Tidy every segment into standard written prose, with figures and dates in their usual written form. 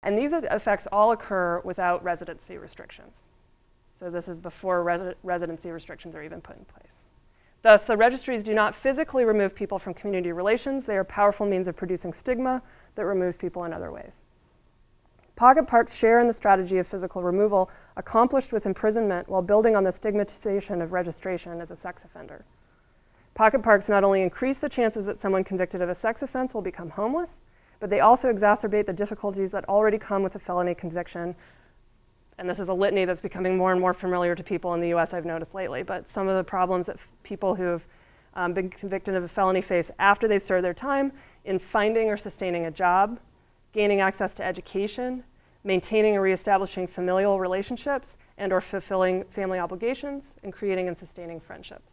And these effects all occur without residency restrictions. So this is before residency restrictions are even put in place. Thus, the registries do not physically remove people from community relations. They are powerful means of producing stigma that removes people in other ways. Pocket parks share in the strategy of physical removal accomplished with imprisonment while building on the stigmatization of registration as a sex offender. Pocket parks not only increase the chances that someone convicted of a sex offense will become homeless, but they also exacerbate the difficulties that already come with a felony conviction. And this is a litany that's becoming more and more familiar to people in the US, I've noticed lately, but some of the problems that people who have been convicted of a felony face after they serve their time in finding or sustaining a job, gaining access to education, maintaining or reestablishing familial relationships, and or fulfilling family obligations, and creating and sustaining friendships.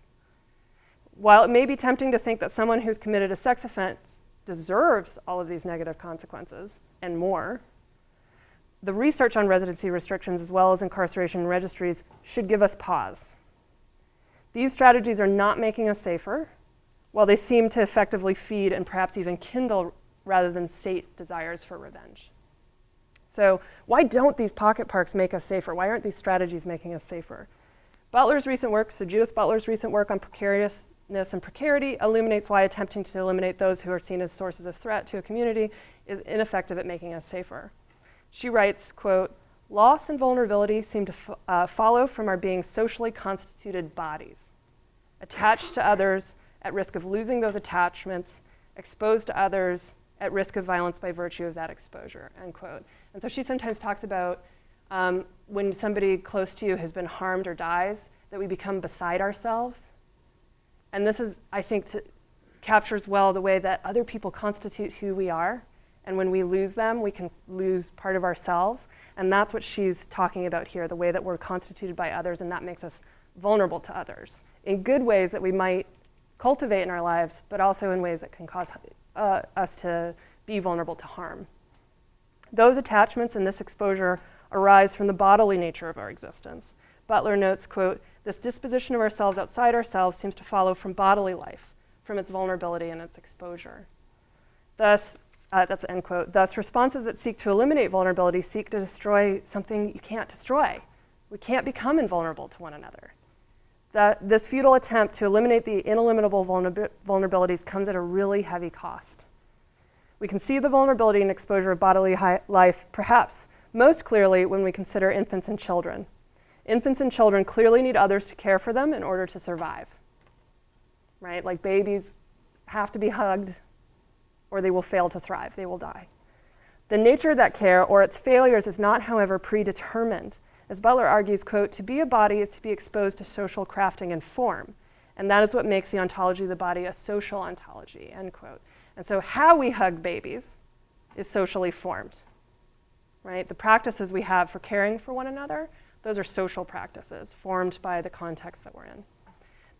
While it may be tempting to think that someone who's committed a sex offense deserves all of these negative consequences and more, the research on residency restrictions as well as incarceration registries should give us pause. These strategies are not making us safer, while they seem to effectively feed and perhaps even kindle rather than sate desires for revenge. So why don't these pocket parks make us safer? Why aren't these strategies making us safer? Butler's recent work, so Judith Butler's recent work on precariousness and precarity illuminates why attempting to eliminate those who are seen as sources of threat to a community is ineffective at making us safer. She writes, quote, "Loss and vulnerability seem to follow from our being socially constituted bodies, attached to others at risk of losing those attachments, exposed to others at risk of violence by virtue of that exposure," end quote. And so she sometimes talks about when somebody close to you has been harmed or dies, that we become beside ourselves. And this is, I think, captures well the way that other people constitute who we are. And when we lose them, we can lose part of ourselves. And that's what she's talking about here, the way that we're constituted by others, and that makes us vulnerable to others in good ways that we might cultivate in our lives, but also in ways that can cause us to be vulnerable to harm. Those attachments and this exposure arise from the bodily nature of our existence. Butler notes, quote, "This disposition of ourselves outside ourselves seems to follow from bodily life, from its vulnerability and its exposure." Thus, that's end quote. Thus, responses that seek to eliminate vulnerability seek to destroy something you can't destroy. We can't become invulnerable to one another. This futile attempt to eliminate the ineliminable vulnerabilities comes at a really heavy cost. We can see the vulnerability and exposure of bodily life perhaps most clearly when we consider infants and children. Infants and children clearly need others to care for them in order to survive, right? Like babies have to be hugged or they will fail to thrive, they will die. The nature of that care or its failures is not, however, predetermined. As Butler argues, quote, "To be a body is to be exposed to social crafting and form, and that is what makes the ontology of the body a social ontology," end quote. And so how we hug babies is socially formed, right? The practices we have for caring for one another, those are social practices formed by the context that we're in.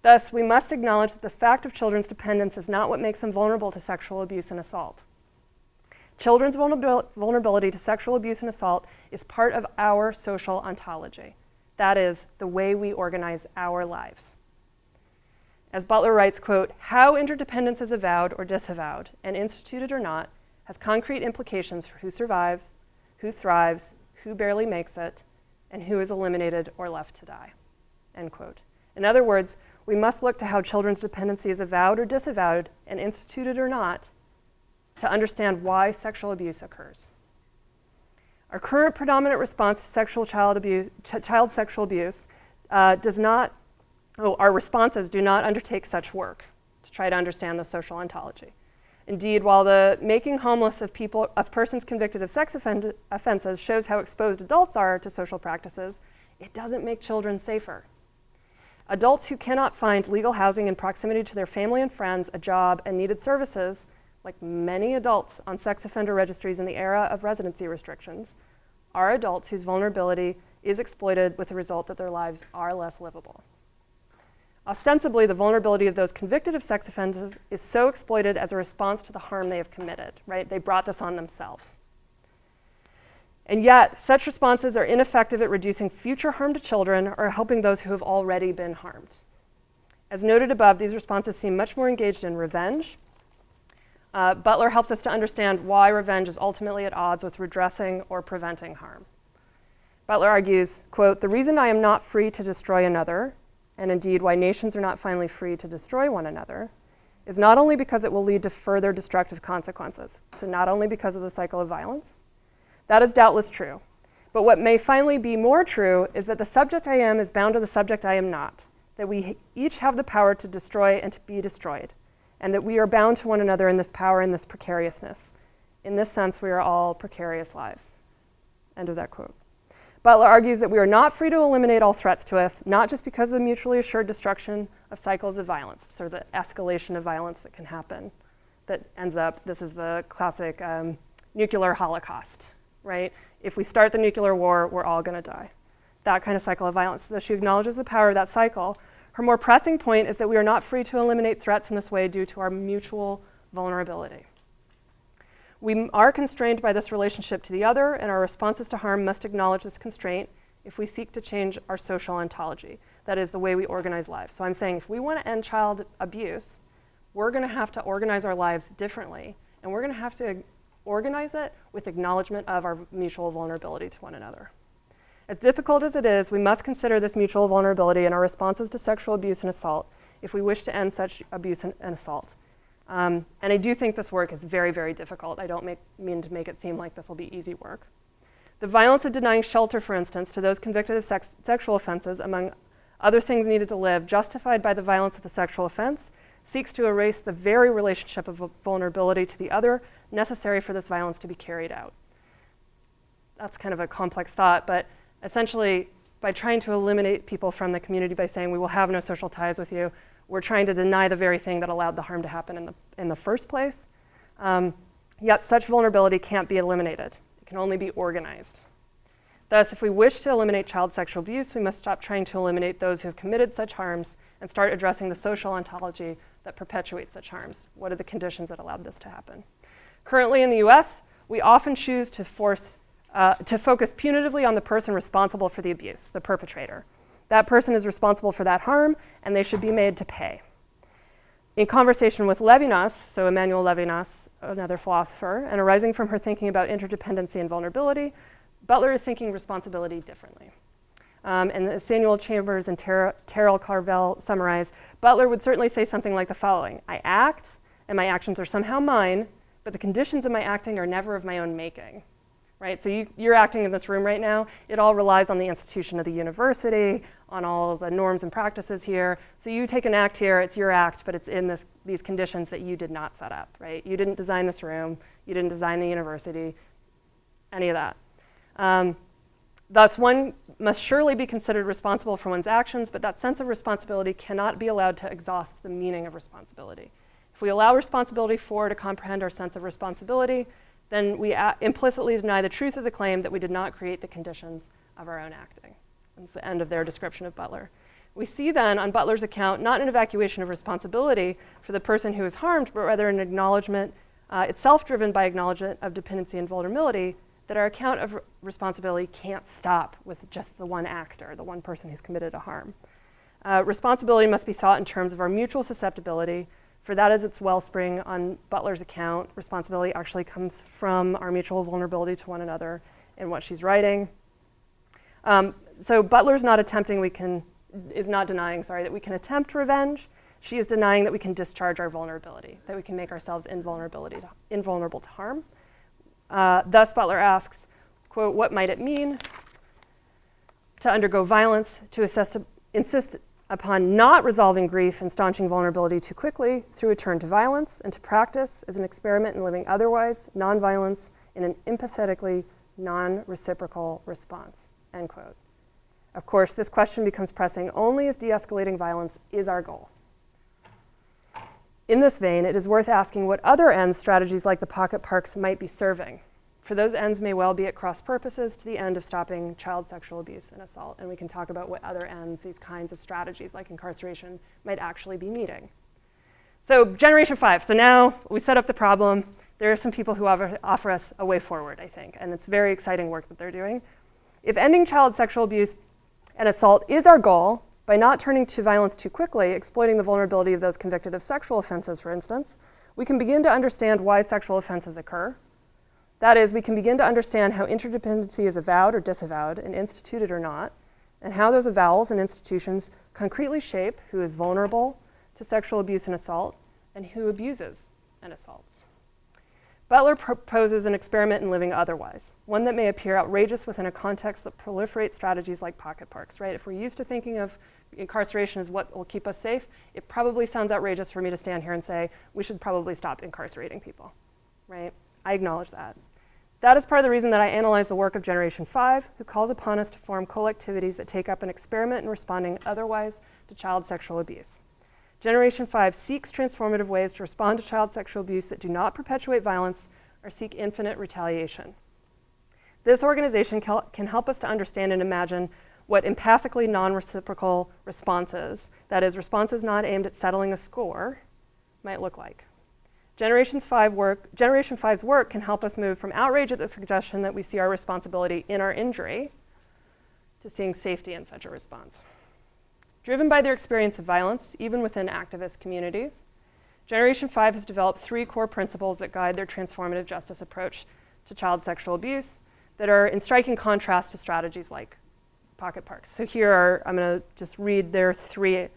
Thus, we must acknowledge that the fact of children's dependence is not what makes them vulnerable to sexual abuse and assault. Children's vulnerability to sexual abuse and assault is part of our social ontology. That is, the way we organize our lives. As Butler writes, quote, "How interdependence is avowed or disavowed, and instituted or not, has concrete implications for who survives, who thrives, who barely makes it, and who is eliminated or left to die," end quote. In other words, we must look to how children's dependency is avowed or disavowed, and instituted or not, to understand why sexual abuse occurs. Our current predominant response to child sexual abuse our responses do not undertake such work to try to understand the social ontology. Indeed, while the making homeless of persons convicted of sex offenses shows how exposed adults are to social practices, it doesn't make children safer. Adults who cannot find legal housing in proximity to their family and friends, a job, and needed services, like many adults on sex offender registries in the era of residency restrictions, are adults whose vulnerability is exploited with the result that their lives are less livable. Ostensibly, the vulnerability of those convicted of sex offenses is so exploited as a response to the harm they have committed, right? They brought this on themselves. And yet, such responses are ineffective at reducing future harm to children or helping those who have already been harmed. As noted above, these responses seem much more engaged in revenge, Butler helps us to understand why revenge is ultimately at odds with redressing or preventing harm. Butler argues, quote, "The reason I am not free to destroy another, and indeed why nations are not finally free to destroy one another, is not only because it will lead to further destructive consequences," so not only because of the cycle of violence. That is doubtless true. But what may finally be more true is that the subject I am is bound to the subject I am not, that we each have the power to destroy and to be destroyed, and that we are bound to one another in this power and this precariousness. In this sense, we are all precarious lives. End of that quote. Butler argues that we are not free to eliminate all threats to us, not just because of the mutually assured destruction of cycles of violence, so the escalation of violence that can happen, that ends up, this is the classic nuclear holocaust, right? If we start the nuclear war, we're all gonna die. That kind of cycle of violence. Though she acknowledges the power of that cycle, her more pressing point is that we are not free to eliminate threats in this way due to our mutual vulnerability. We are constrained by this relationship to the other, and our responses to harm must acknowledge this constraint if we seek to change our social ontology, that is, the way we organize lives. So I'm saying if we want to end child abuse, we're going to have to organize our lives differently, and we're going to have to organize it with acknowledgement of our mutual vulnerability to one another. As difficult as it is, we must consider this mutual vulnerability in our responses to sexual abuse and assault if we wish to end such abuse and assault. And I do think this work is very, very difficult. I don't mean to make it seem like this will be easy work. The violence of denying shelter, for instance, to those convicted of sexual offenses, among other things needed to live, justified by the violence of the sexual offense, seeks to erase the very relationship of vulnerability to the other necessary for this violence to be carried out. That's kind of a complex thought, but essentially, by trying to eliminate people from the community by saying we will have no social ties with you, we're trying to deny the very thing that allowed the harm to happen in the first place. Yet such vulnerability can't be eliminated. It can only be organized. Thus, if we wish to eliminate child sexual abuse, we must stop trying to eliminate those who have committed such harms and start addressing the social ontology that perpetuates such harms. What are the conditions that allowed this to happen? Currently in the US, we often choose to focus punitively on the person responsible for the abuse, the perpetrator. That person is responsible for that harm, and they should be made to pay. In conversation with Levinas, so Emmanuel Levinas, another philosopher, and arising from her thinking about interdependency and vulnerability, Butler is thinking responsibility differently. And as Samuel Chambers and Terrell Carvel summarize, Butler would certainly say something like the following: I act, and my actions are somehow mine, but the conditions of my acting are never of my own making. Right? So you're acting in this room right now. It all relies on the institution of the university, on all of the norms and practices here. So you take an act here, it's your act, but it's in these conditions that you did not set up, right? You didn't design this room, you didn't design the university, any of that. Thus, one must surely be considered responsible for one's actions, but that sense of responsibility cannot be allowed to exhaust the meaning of responsibility. If we allow responsibility to comprehend our sense of responsibility, then we implicitly deny the truth of the claim that we did not create the conditions of our own acting. That's the end of their description of Butler. We see then on Butler's account not an evacuation of responsibility for the person who is harmed, but rather an acknowledgement, itself driven by acknowledgement of dependency and vulnerability, that our account of responsibility can't stop with just the one actor, the one person who's committed a harm. Responsibility must be thought in terms of our mutual susceptibility, for that is its wellspring on Butler's account. Responsibility actually comes from our mutual vulnerability to one another in what she's writing. So Butler's not denying that we can attempt revenge. She is denying that we can discharge our vulnerability, that we can make ourselves invulnerable to harm. Thus, Butler asks, quote, what might it mean to undergo violence, to insist upon not resolving grief and staunching vulnerability too quickly through a turn to violence, and to practice as an experiment in living otherwise, nonviolence, in an empathetically non-reciprocal response, end quote. Of course, this question becomes pressing only if de-escalating violence is our goal. In this vein, it is worth asking what other ends strategies like the pocket parks might be serving. For those ends may well be at cross purposes to the end of stopping child sexual abuse and assault, and we can talk about what other ends these kinds of strategies like incarceration might actually be meeting. So Generation 5, so now we set up the problem. There are some people who offer us a way forward, I think, and it's very exciting work that they're doing. If ending child sexual abuse and assault is our goal, by not turning to violence too quickly, exploiting the vulnerability of those convicted of sexual offenses, for instance, we can begin to understand why sexual offenses occur. That is, we can begin to understand how interdependency is avowed or disavowed and instituted or not, and how those avowals and institutions concretely shape who is vulnerable to sexual abuse and assault and who abuses and assaults. Butler proposes an experiment in living otherwise, one that may appear outrageous within a context that proliferates strategies like pocket parks, right? If we're used to thinking of incarceration as what will keep us safe, it probably sounds outrageous for me to stand here and say, we should probably stop incarcerating people, right? I acknowledge that. That is part of the reason that I analyze the work of Generation 5, who calls upon us to form collectivities that take up an experiment in responding otherwise to child sexual abuse. Generation 5 seeks transformative ways to respond to child sexual abuse that do not perpetuate violence or seek infinite retaliation. This organization can help us to understand and imagine what empathically non-reciprocal responses, that is, responses not aimed at settling a score, might look like. Generation 5's work can help us move from outrage at the suggestion that we see our responsibility in our injury to seeing safety in such a response. Driven by their experience of violence, even within activist communities, Generation 5 has developed 3 core principles that guide their transformative justice approach to child sexual abuse that are in striking contrast to strategies like pocket parks. So here I'm going to just read their 3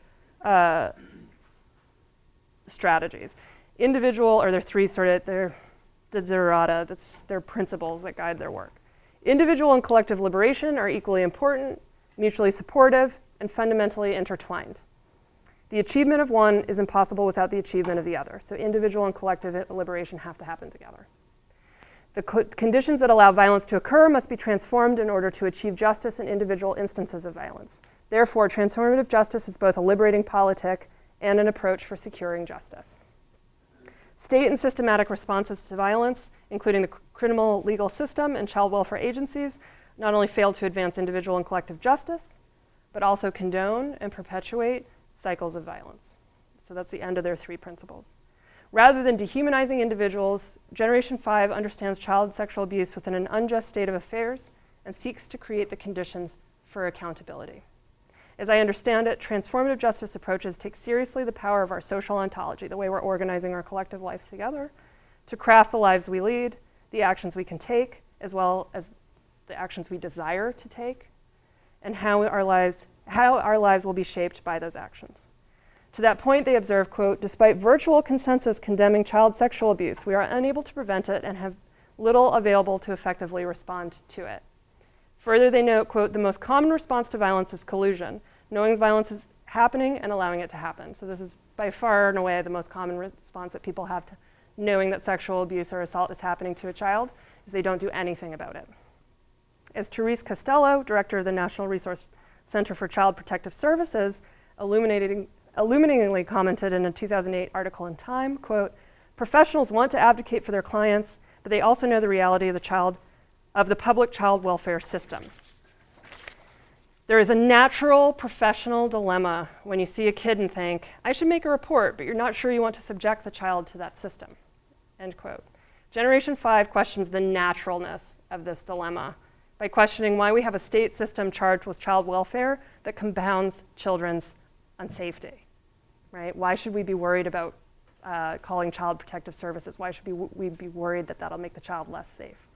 strategies. Individual, or their 3 sort of, their desiderata, that's their principles that guide their work. Individual and collective liberation are equally important, mutually supportive, and fundamentally intertwined. The achievement of one is impossible without the achievement of the other. So individual and collective liberation have to happen together. The conditions that allow violence to occur must be transformed in order to achieve justice in individual instances of violence. Therefore, transformative justice is both a liberating politic and an approach for securing justice. State and systematic responses to violence, including the criminal legal system and child welfare agencies, not only fail to advance individual and collective justice, but also condone and perpetuate cycles of violence. So that's the end of their 3 principles. Rather than dehumanizing individuals, Generation 5 understands child sexual abuse within an unjust state of affairs and seeks to create the conditions for accountability. As I understand it, transformative justice approaches take seriously the power of our social ontology, the way we're organizing our collective life together, to craft the lives we lead, the actions we can take, as well as the actions we desire to take, and how our lives will be shaped by those actions. To that point, they observe, quote, despite virtual consensus condemning child sexual abuse, we are unable to prevent it and have little available to effectively respond to it. Further, they note, quote, the most common response to violence is collusion, knowing violence is happening and allowing it to happen. So this is by far and away the most common response that people have to knowing that sexual abuse or assault is happening to a child, is they don't do anything about it. As Therese Costello, director of the National Resource Center for Child Protective Services, illuminatingly commented in a 2008 article in Time, quote, professionals want to advocate for their clients, but they also know the reality of the public child welfare system. There is a natural professional dilemma when you see a kid and think, I should make a report, but you're not sure you want to subject the child to that system, end quote. Generation 5 questions the naturalness of this dilemma by questioning why we have a state system charged with child welfare that compounds children's unsafety, right? Why should we be worried about calling child protective services? Why should we be worried that that'll make the child less safe?